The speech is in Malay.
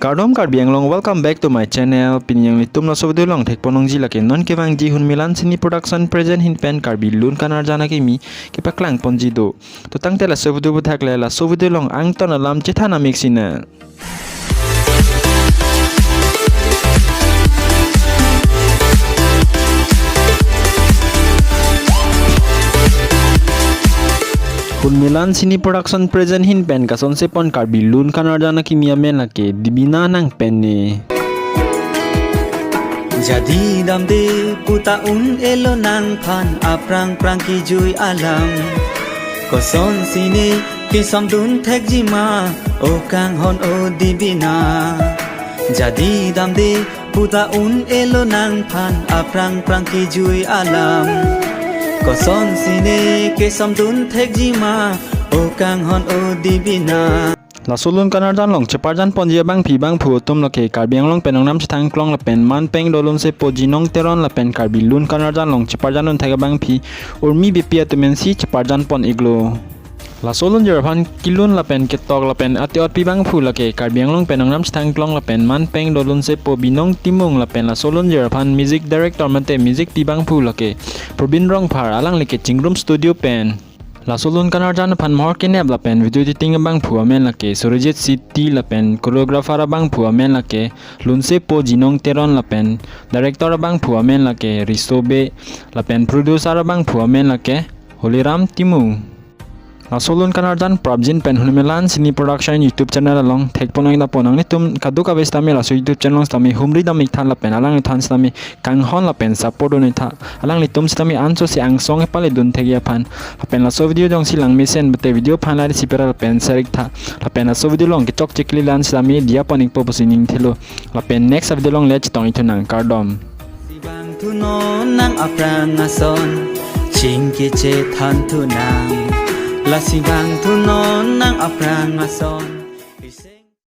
Kardom karbiang long, welcome back to my channel. Pinyang litum la sob long tek ponong ji lake non kevang ji hun milan sini production present hin pen karbi lun kanar jana kimi kipa klang ponji do. To tang tela sob du buthak la sob long ang ton alam chithana mixina. Hun milan sini production present hin pen kason se pon karbi lun kanar jana kimia men lake dibina nang pen ne. Jadi damde puta un elo nang phan aprang prang ki jui alam koson sini ki samdun thek jima o kang hon o dibina. Jadi damde puta un elo nang phan aprang prang ki jui alam koson sini ki samdun thek jima o kang hon o dibina. La sulun kanar jan long chepar jan ponjia bang pi bang phu tum lake karbiang long penong nam chithang klong la pen man peng dolun se pojinong teron la pen karbi lun kanar jan long chepar jan un thaga bang pi urmi bipia tumen si chepar jan pon iglo. La sulun jerphan kilun la pen ketok la pen ati ot pi bang phu lake karbiang long penong nam chithang klong la pen man peng dolun se po binong timung la pen la sulun jerphan music director mate music pi bang phu lake probin rong phar alang leke chingrum studio pen. La sulun kanar jan phan mor kinep la pen video editing bang phua men lake Surajit City la pen choreographer bang phua men lake lunse po jinong teron la pen director bang phua men lake Risobe la pen producer bang phua men lake Holiram Timu. La sulun kanar jan prabjin pen hunmelan sini production YouTube channel along thek ponang da ponang ni tum kadu ka besta me la YouTube channel stami humri da mi than la pen alang than stami kang hon la pen support on tha alang li tum stami anso si ang song pale dun thek ya phan la pen la so video jong silang misen bete video phan la si pera la pen serik tha la pen la so video long ke chok chikli lan stami dia poning po posining thilo la pen next video long lech tong ithunang kardom Sibang tuno nang aprang ason chingke che than tu nang La sibang tuno nang aprang ason